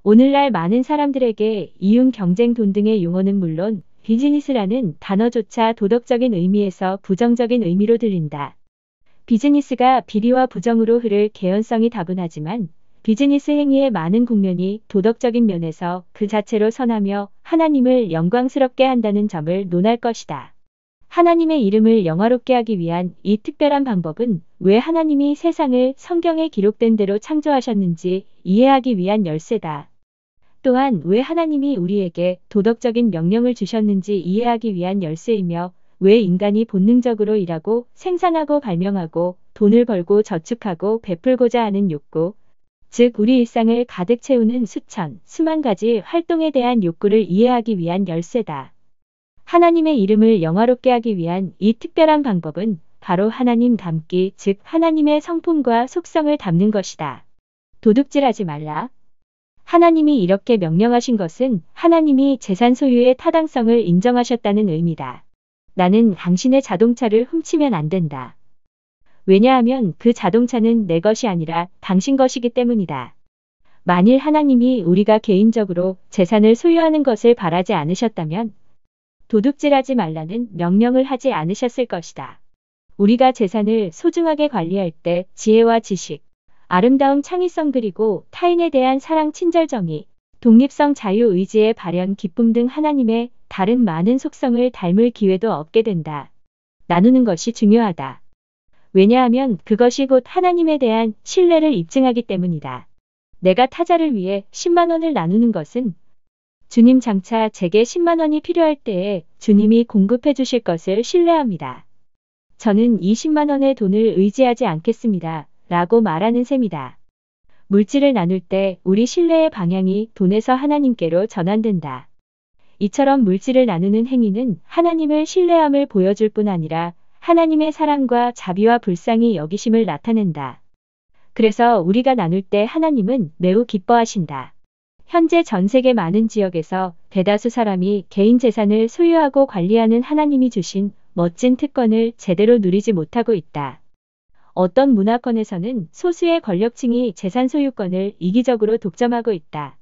오늘날 많은 사람들에게 이윤, 경쟁, 돈 등의 용어는 물론 비즈니스라는 단어조차 도덕적인 의미에서 부정적인 의미로 들린다. 비즈니스가 비리와 부정으로 흐를 개연성이 다분하지만 비즈니스 행위의 많은 국면이 도덕적인 면에서 그 자체로 선하며 하나님을 영광스럽게 한다는 점을 논할 것이다. 하나님의 이름을 영화롭게 하기 위한 이 특별한 방법은 왜 하나님이 세상을 성경에 기록된 대로 창조하셨는지 이해하기 위한 열쇠다. 또한 왜 하나님이 우리에게 도덕적인 명령을 주셨는지 이해하기 위한 열쇠이며 왜 인간이 본능적으로 일하고 생산하고 발명하고 돈을 벌고 저축하고 베풀고자 하는 욕구, 즉 우리 일상을 가득 채우는 수천, 수만 가지 활동에 대한 욕구를 이해하기 위한 열쇠다. 하나님의 이름을 영화롭게 하기 위한 이 특별한 방법은 바로 하나님 닮기, 즉 하나님의 성품과 속성을 담는 것이다. 도둑질하지 말라. 하나님이 이렇게 명령하신 것은 하나님이 재산 소유의 타당성을 인정하셨다는 의미다. 나는 당신의 자동차를 훔치면 안 된다. 왜냐하면 그 자동차는 내 것이 아니라 당신 것이기 때문이다. 만일 하나님이 우리가 개인적으로 재산을 소유하는 것을 바라지 않으셨다면 도둑질하지 말라는 명령을 하지 않으셨을 것이다. 우리가 재산을 소중하게 관리할 때 지혜와 지식, 아름다움, 창의성 그리고 타인에 대한 사랑, 친절, 정의, 독립성, 자유, 의지의 발현, 기쁨 등 하나님의 다른 많은 속성을 닮을 기회도 얻게 된다. 나누는 것이 중요하다. 왜냐하면 그것이 곧 하나님에 대한 신뢰를 입증하기 때문이다. 내가 타자를 위해 10만 원을 나누는 것은 주님 장차 제게 10만 원이 필요할 때에 주님이 공급해 주실 것을 신뢰합니다. 저는 20만 원의 돈을 의지하지 않겠습니다. 라고 말하는 셈이다. 물질을 나눌 때 우리 신뢰의 방향이 돈에서 하나님께로 전환된다. 이처럼 물질을 나누는 행위는 하나님을 신뢰함을 보여줄 뿐 아니라 하나님의 사랑과 자비와 불쌍히 여기심을 나타낸다. 그래서 우리가 나눌 때 하나님은 매우 기뻐하신다. 현재 전 세계 많은 지역에서 대다수 사람이 개인 재산을 소유하고 관리하는 하나님이 주신 멋진 특권을 제대로 누리지 못하고 있다. 어떤 문화권에서는 소수의 권력층이 재산 소유권을 이기적으로 독점하고 있다.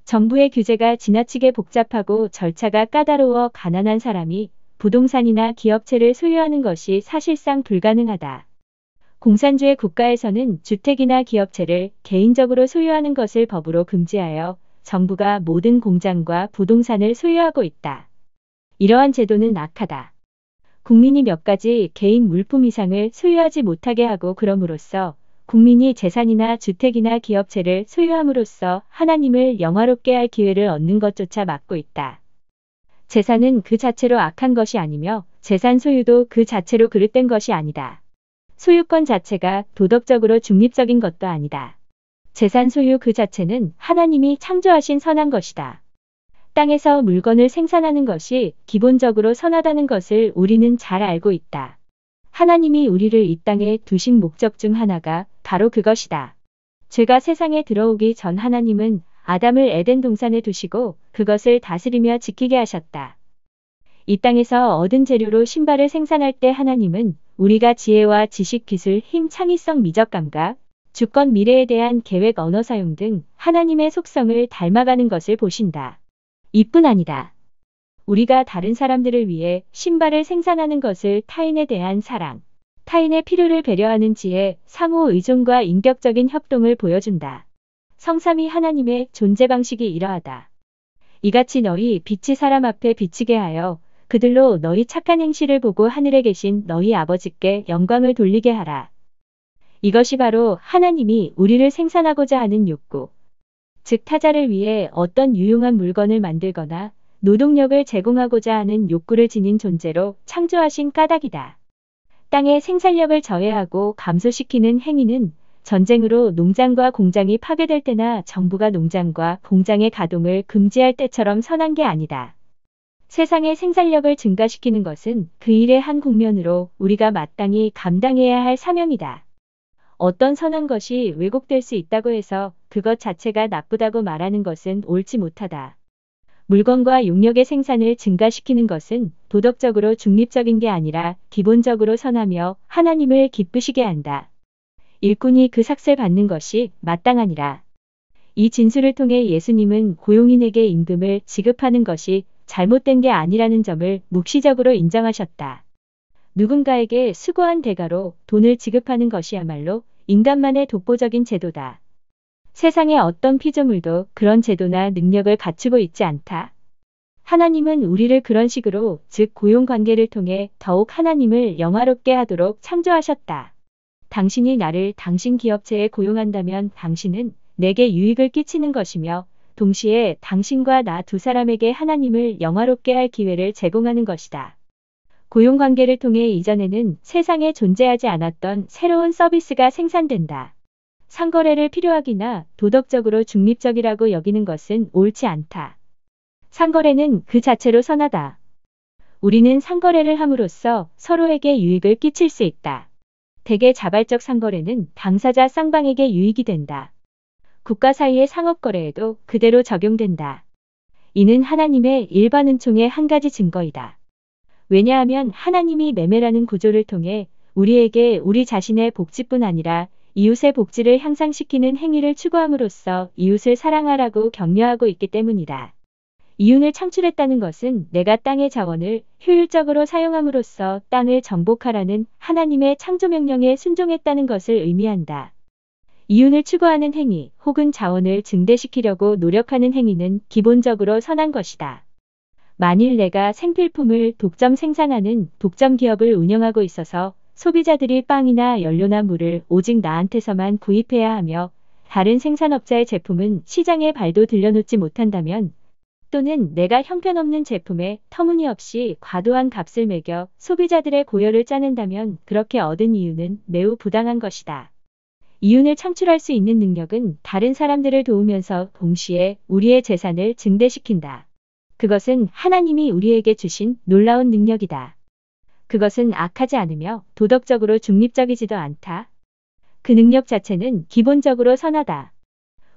정부의 규제가 지나치게 복잡하고 절차가 까다로워 가난한 사람이 부동산이나 기업체를 소유하는 것이 사실상 불가능하다. 공산주의 국가에서는 주택이나 기업체를 개인적으로 소유하는 것을 법으로 금지하여 정부가 모든 공장과 부동산을 소유하고 있다. 이러한 제도는 악하다. 국민이 몇 가지 개인 물품 이상을 소유하지 못하게 하고 그럼으로써 국민이 재산이나 주택이나 기업체를 소유함으로써 하나님을 영화롭게 할 기회를 얻는 것조차 막고 있다. 재산은 그 자체로 악한 것이 아니며 재산 소유도 그 자체로 그릇된 것이 아니다. 소유권 자체가 도덕적으로 중립적인 것도 아니다. 재산 소유 그 자체는 하나님이 창조하신 선한 것이다. 땅에서 물건을 생산하는 것이 기본적으로 선하다는 것을 우리는 잘 알고 있다. 하나님이 우리를 이 땅에 두신 목적 중 하나가 바로 그것이다. 죄가 세상에 들어오기 전 하나님은 아담을 에덴 동산에 두시고 그것을 다스리며 지키게 하셨다. 이 땅에서 얻은 재료로 신발을 생산할 때 하나님은 우리가 지혜와 지식, 기술, 힘, 창의성, 미적 감각, 주권, 미래에 대한 계획, 언어 사용 등 하나님의 속성을 닮아가는 것을 보신다. 이뿐 아니다. 우리가 다른 사람들을 위해 신발을 생산하는 것을 타인에 대한 사랑, 타인의 필요를 배려하는 지혜, 상호 의존과 인격적인 협동을 보여준다. 성삼위 하나님의 존재 방식이 이러하다. 이같이 너희 빛이 사람 앞에 비치게 하여 그들로 너희 착한 행실을 보고 하늘에 계신 너희 아버지께 영광을 돌리게 하라. 이것이 바로 하나님이 우리를 생산하고자 하는 욕구, 즉 타자를 위해 어떤 유용한 물건을 만들거나 노동력을 제공하고자 하는 욕구를 지닌 존재로 창조하신 까닭이다. 땅의 생산력을 저해하고 감소시키는 행위는 전쟁으로 농장과 공장이 파괴될 때나 정부가 농장과 공장의 가동을 금지할 때처럼 선한 게 아니다. 세상의 생산력을 증가시키는 것은 그 일의 한 국면으로 우리가 마땅히 감당해야 할 사명이다. 어떤 선한 것이 왜곡될 수 있다고 해서 그것 자체가 나쁘다고 말하는 것은 옳지 못하다. 물건과 용력의 생산을 증가시키는 것은 도덕적으로 중립적인 게 아니라 기본적으로 선하며 하나님을 기쁘시게 한다. 일꾼이 그 삭슬 받는 것이 마땅하니라. 이 진술을 통해 예수님은 고용인에게 임금을 지급하는 것이 잘못된 게 아니라는 점을 묵시적으로 인정하셨다. 누군가에게 수고한 대가로 돈을 지급하는 것이야말로 인간만의 독보적인 제도다. 세상의 어떤 피조물도 그런 제도나 능력을 갖추고 있지 않다. 하나님은 우리를 그런 식으로, 즉 고용관계를 통해 더욱 하나님을 영화롭게 하도록 창조하셨다. 당신이 나를 당신 기업체에 고용한다면 당신은 내게 유익을 끼치는 것이며 동시에 당신과 나 두 사람에게 하나님을 영화롭게 할 기회를 제공하는 것이다. 고용관계를 통해 이전에는 세상에 존재하지 않았던 새로운 서비스가 생산된다. 상거래를 필요하기나 도덕적으로 중립적이라고 여기는 것은 옳지 않다. 상거래는 그 자체로 선하다. 우리는 상거래를 함으로써 서로에게 유익을 끼칠 수 있다. 대개 자발적 상거래는 당사자 쌍방에게 유익이 된다. 국가 사이의 상업거래에도 그대로 적용된다. 이는 하나님의 일반 은총의 한 가지 증거이다. 왜냐하면 하나님이 매매라는 구조를 통해 우리에게 우리 자신의 복지뿐 아니라 이웃의 복지를 향상시키는 행위를 추구함으로써 이웃을 사랑하라고 격려하고 있기 때문이다. 이윤을 창출했다는 것은 내가 땅의 자원을 효율적으로 사용함으로써 땅을 정복하라는 하나님의 창조명령에 순종했다는 것을 의미한다. 이윤을 추구하는 행위 혹은 자원을 증대시키려고 노력하는 행위는 기본적으로 선한 것이다. 만일 내가 생필품을 독점 생산하는 독점 기업을 운영하고 있어서 소비자들이 빵이나 연료나 물을 오직 나한테서만 구입해야 하며 다른 생산업자의 제품은 시장에 발도 들여놓지 못한다면, 또는 내가 형편없는 제품에 터무니없이 과도한 값을 매겨 소비자들의 고열을 짜낸다면 그렇게 얻은 이윤은 매우 부당한 것이다. 이윤을 창출할 수 있는 능력은 다른 사람들을 도우면서 동시에 우리의 재산을 증대시킨다. 그것은 하나님이 우리에게 주신 놀라운 능력이다. 그것은 악하지 않으며 도덕적으로 중립적이지도 않다. 그 능력 자체는 기본적으로 선하다.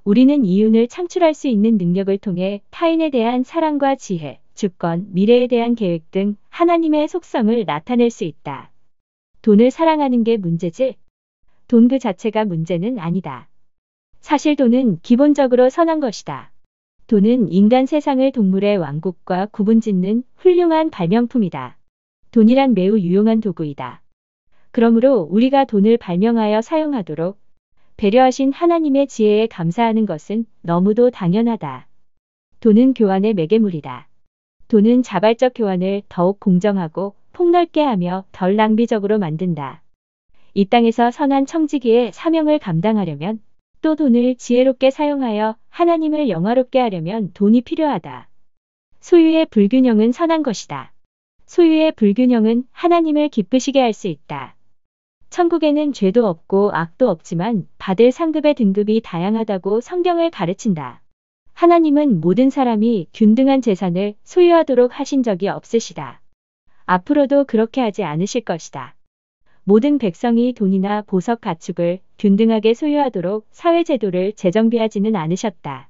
우리는 이윤을 창출할 수 있는 능력을 통해 타인에 대한 사랑과 지혜, 주권, 미래에 대한 계획 등 하나님의 속성을 나타낼 수 있다. 돈을 사랑하는 게 문제지? 돈 그 자체가 문제는 아니다. 사실 돈은 기본적으로 선한 것이다. 돈은 인간 세상을 동물의 왕국과 구분짓는 훌륭한 발명품이다. 돈이란 매우 유용한 도구이다. 그러므로 우리가 돈을 발명하여 사용하도록 배려하신 하나님의 지혜에 감사하는 것은 너무도 당연하다. 돈은 교환의 매개물이다. 돈은 자발적 교환을 더욱 공정하고 폭넓게 하며 덜 낭비적으로 만든다. 이 땅에서 선한 청지기의 사명을 감당하려면, 또 돈을 지혜롭게 사용하여 하나님을 영화롭게 하려면 돈이 필요하다. 소유의 불균형은 선한 것이다. 소유의 불균형은 하나님을 기쁘시게 할 수 있다. 천국에는 죄도 없고 악도 없지만 받을 상급의 등급이 다양하다고 성경을 가르친다. 하나님은 모든 사람이 균등한 재산을 소유하도록 하신 적이 없으시다. 앞으로도 그렇게 하지 않으실 것이다. 모든 백성이 돈이나 보석 가축을 균등하게 소유하도록 사회제도를 재정비하지는 않으셨다.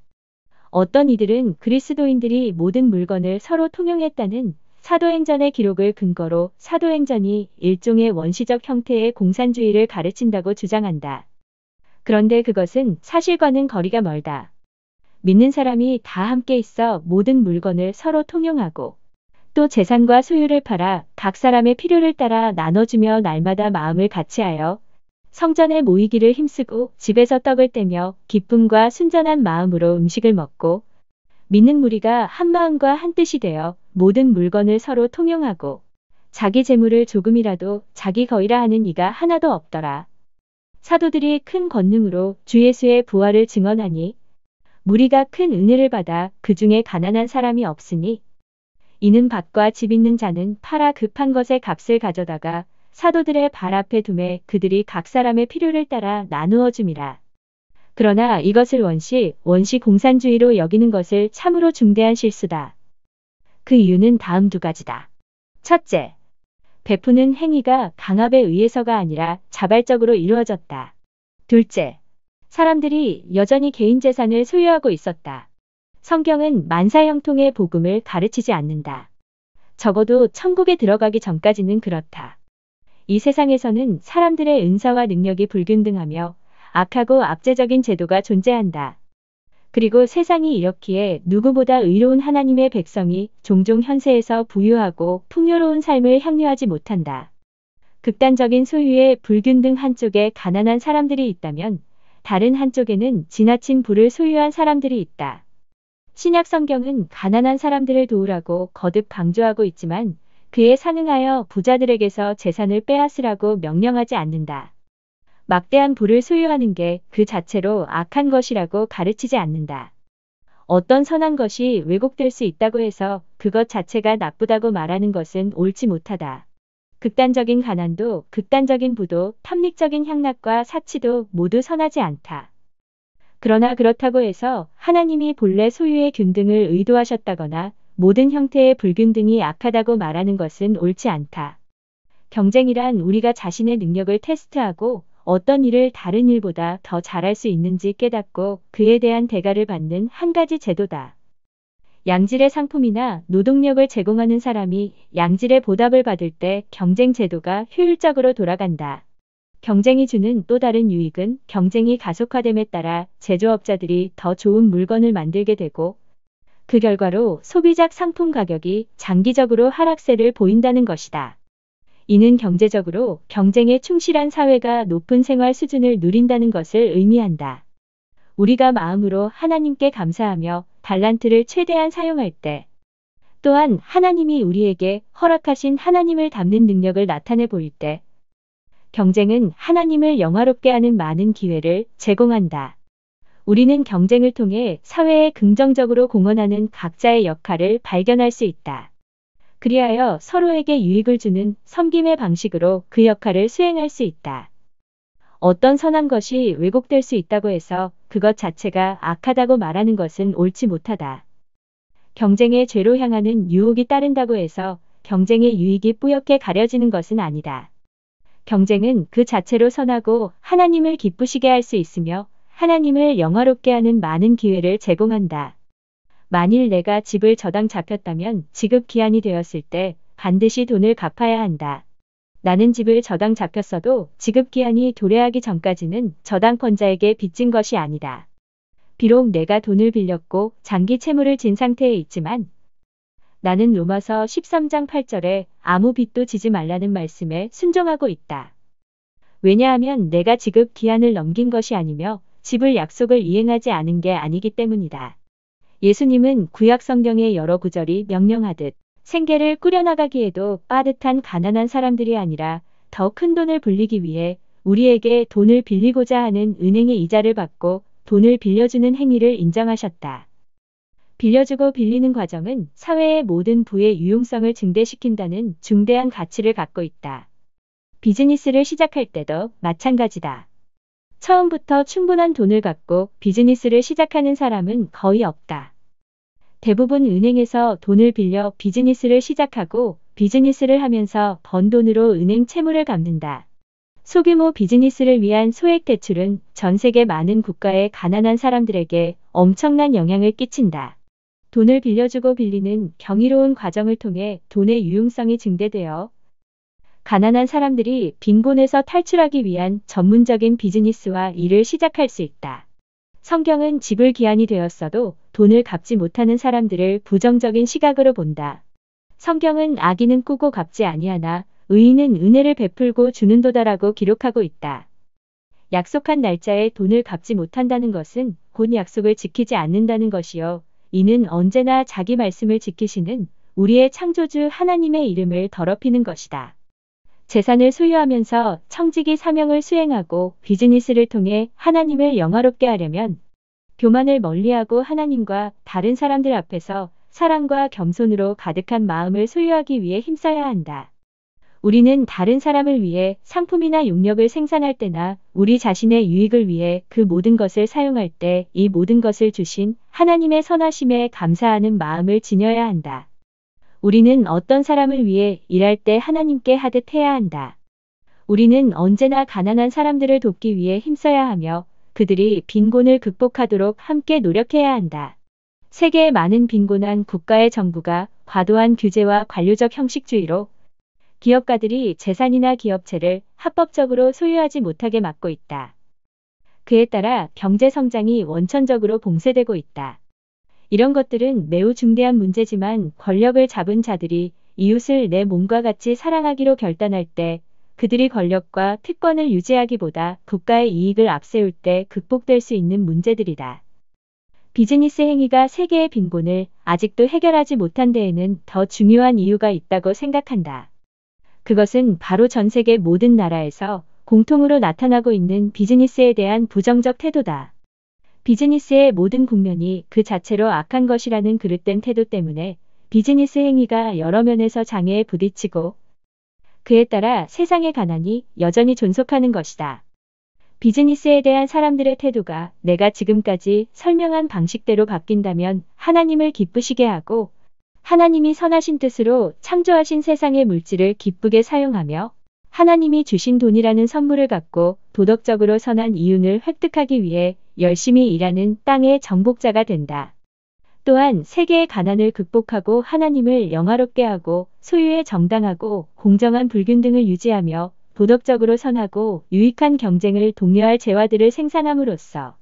어떤 이들은 그리스도인들이 모든 물건을 서로 통용했다는 사도행전의 기록을 근거로 사도행전이 일종의 원시적 형태의 공산주의를 가르친다고 주장한다. 그런데 그것은 사실과는 거리가 멀다. 믿는 사람이 다 함께 있어 모든 물건을 서로 통용하고 또 재산과 소유를 팔아 각 사람의 필요를 따라 나눠주며 날마다 마음을 같이하여 성전에 모이기를 힘쓰고 집에서 떡을 떼며 기쁨과 순전한 마음으로 음식을 먹고 믿는 무리가 한 마음과 한 뜻이 되어 모든 물건을 서로 통용하고 자기 재물을 조금이라도 자기 거이라 하는 이가 하나도 없더라. 사도들이 큰 권능으로 주 예수의 부활을 증언하니 무리가 큰 은혜를 받아 그 중에 가난한 사람이 없으니 이는 밭과 집 있는 자는 팔아 급한 것의 값을 가져다가 사도들의 발 앞에 두매 그들이 각 사람의 필요를 따라 나누어 줌이라. 그러나 이것을 원시 공산주의로 여기는 것을 참으로 중대한 실수다. 그 이유는 다음 두 가지다. 첫째, 베푸는 행위가 강압에 의해서가 아니라 자발적으로 이루어졌다. 둘째, 사람들이 여전히 개인 재산을 소유하고 있었다. 성경은 만사형통의 복음을 가르치지 않는다. 적어도 천국에 들어가기 전까지는 그렇다. 이 세상에서는 사람들의 은사와 능력이 불균등하며 악하고 압제적인 제도가 존재한다. 그리고 세상이 이렇기에 누구보다 의로운 하나님의 백성이 종종 현세에서 부유하고 풍요로운 삶을 향유하지 못한다. 극단적인 소유의 불균등 한쪽에 가난한 사람들이 있다면 다른 한쪽에는 지나친 부를 소유한 사람들이 있다. 신약 성경은 가난한 사람들을 도우라고 거듭 강조하고 있지만 그에 상응하여 부자들에게서 재산을 빼앗으라고 명령하지 않는다. 막대한 부를 소유하는 게 그 자체로 악한 것이라고 가르치지 않는다. 어떤 선한 것이 왜곡될 수 있다고 해서 그것 자체가 나쁘다고 말하는 것은 옳지 못하다. 극단적인 가난도 극단적인 부도 탐닉적인 향락과 사치도 모두 선하지 않다. 그러나 그렇다고 해서 하나님이 본래 소유의 균등을 의도하셨다거나 모든 형태의 불균등이 악하다고 말하는 것은 옳지 않다. 경쟁이란 우리가 자신의 능력을 테스트하고 어떤 일을 다른 일보다 더 잘할 수 있는지 깨닫고 그에 대한 대가를 받는 한 가지 제도다. 양질의 상품이나 노동력을 제공하는 사람이 양질의 보답을 받을 때 경쟁 제도가 효율적으로 돌아간다. 경쟁이 주는 또 다른 유익은 경쟁이 가속화됨에 따라 제조업자들이 더 좋은 물건을 만들게 되고 그 결과로 소비자 상품 가격이 장기적으로 하락세를 보인다는 것이다. 이는 경제적으로 경쟁에 충실한 사회가 높은 생활 수준을 누린다는 것을 의미한다. 우리가 마음으로 하나님께 감사하며 달란트를 최대한 사용할 때, 또한 하나님이 우리에게 허락하신 하나님을 닮는 능력을 나타내 보일 때, 경쟁은 하나님을 영화롭게 하는 많은 기회를 제공한다. 우리는 경쟁을 통해 사회에 긍정적으로 공헌하는 각자의 역할을 발견할 수 있다. 그리하여 서로에게 유익을 주는 섬김의 방식으로 그 역할을 수행할 수 있다. 어떤 선한 것이 왜곡될 수 있다고 해서 그것 자체가 악하다고 말하는 것은 옳지 못하다. 경쟁의 죄로 향하는 유혹이 따른다고 해서 경쟁의 유익이 뿌옇게 가려지는 것은 아니다. 경쟁은 그 자체로 선하고 하나님을 기쁘시게 할 수 있으며 하나님을 영화롭게 하는 많은 기회를 제공한다. 만일 내가 집을 저당 잡혔다면 지급 기한이 되었을 때 반드시 돈을 갚아야 한다. 나는 집을 저당 잡혔어도 지급 기한이 도래하기 전까지는 저당권자에게 빚진 것이 아니다. 비록 내가 돈을 빌렸고 장기 채무를 진 상태에 있지만 나는 로마서 13장 8절에 아무 빚도 지지 말라는 말씀에 순종하고 있다. 왜냐하면 내가 지급 기한을 넘긴 것이 아니며 집을 약속을 이행하지 않은 게 아니기 때문이다. 예수님은 구약 성경의 여러 구절이 명령하듯 생계를 꾸려나가기에도 빠듯한 가난한 사람들이 아니라 더 큰 돈을 불리기 위해 우리에게 돈을 빌리고자 하는 은행의 이자를 받고 돈을 빌려주는 행위를 인정하셨다. 빌려주고 빌리는 과정은 사회의 모든 부의 유용성을 증대시킨다는 중대한 가치를 갖고 있다. 비즈니스를 시작할 때도 마찬가지다. 처음부터 충분한 돈을 갖고 비즈니스를 시작하는 사람은 거의 없다. 대부분 은행에서 돈을 빌려 비즈니스를 시작하고 비즈니스를 하면서 번 돈으로 은행 채무를 갚는다. 소규모 비즈니스를 위한 소액 대출은 전 세계 많은 국가의 가난한 사람들에게 엄청난 영향을 끼친다. 돈을 빌려주고 빌리는 경이로운 과정을 통해 돈의 유용성이 증대되어 가난한 사람들이 빈곤에서 탈출하기 위한 전문적인 비즈니스와 일을 시작할 수 있다. 성경은 집을 기한이 되었어도 돈을 갚지 못하는 사람들을 부정적인 시각으로 본다. 성경은 악인은 꾸고 갚지 아니하나 의인은 은혜를 베풀고 주는도다라고 기록하고 있다. 약속한 날짜에 돈을 갚지 못한다는 것은 곧 약속을 지키지 않는다는 것이요. 이는 언제나 자기 말씀을 지키시는 우리의 창조주 하나님의 이름을 더럽히는 것이다. 재산을 소유하면서 청지기 사명을 수행하고 비즈니스를 통해 하나님을 영화롭게 하려면 교만을 멀리하고 하나님과 다른 사람들 앞에서 사랑과 겸손으로 가득한 마음을 소유하기 위해 힘써야 한다. 우리는 다른 사람을 위해 상품이나 용력을 생산할 때나 우리 자신의 유익을 위해 그 모든 것을 사용할 때 이 모든 것을 주신 하나님의 선하심에 감사하는 마음을 지녀야 한다. 우리는 어떤 사람을 위해 일할 때 하나님께 하듯 해야 한다. 우리는 언제나 가난한 사람들을 돕기 위해 힘써야 하며 그들이 빈곤을 극복하도록 함께 노력해야 한다. 세계의 많은 빈곤한 국가의 정부가 과도한 규제와 관료적 형식주의로 기업가들이 재산이나 기업체를 합법적으로 소유하지 못하게 막고 있다. 그에 따라 경제 성장이 원천적으로 봉쇄되고 있다. 이런 것들은 매우 중대한 문제지만 권력을 잡은 자들이 이웃을 내 몸과 같이 사랑하기로 결단할 때 그들이 권력과 특권을 유지하기보다 국가의 이익을 앞세울 때 극복될 수 있는 문제들이다. 비즈니스 행위가 세계의 빈곤을 아직도 해결하지 못한 데에는 더 중요한 이유가 있다고 생각한다. 그것은 바로 전 세계 모든 나라에서 공통으로 나타나고 있는 비즈니스에 대한 부정적 태도다. 비즈니스의 모든 국면이 그 자체로 악한 것이라는 그릇된 태도 때문에 비즈니스 행위가 여러 면에서 장애에 부딪히고 그에 따라 세상의 가난이 여전히 존속하는 것이다. 비즈니스에 대한 사람들의 태도가 내가 지금까지 설명한 방식대로 바뀐다면 하나님을 기쁘시게 하고 하나님이 선하신 뜻으로 창조하신 세상의 물질을 기쁘게 사용하며 하나님이 주신 돈이라는 선물을 갖고 도덕적으로 선한 이윤을 획득하기 위해 열심히 일하는 땅의 정복자가 된다. 또한 세계의 가난을 극복하고 하나님을 영화롭게 하고 소유의 정당하고 공정한 불균등을 유지하며 도덕적으로 선하고 유익한 경쟁을 독려할 재화들을 생산함으로써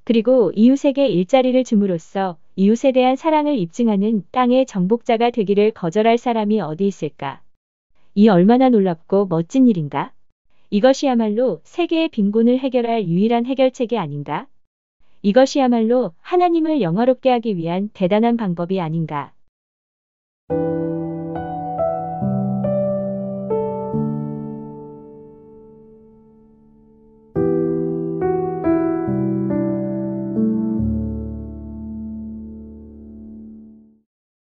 그리고 이웃에게 일자리를 줌으로써 이웃에 대한 사랑을 입증하는 땅의 정복자가 되기를 거절할 사람이 어디 있을까? 이 얼마나 놀랍고 멋진 일인가? 이것이야말로 세계의 빈곤을 해결할 유일한 해결책이 아닌가? 이것이야말로 하나님을 영화롭게 하기 위한 대단한 방법이 아닌가?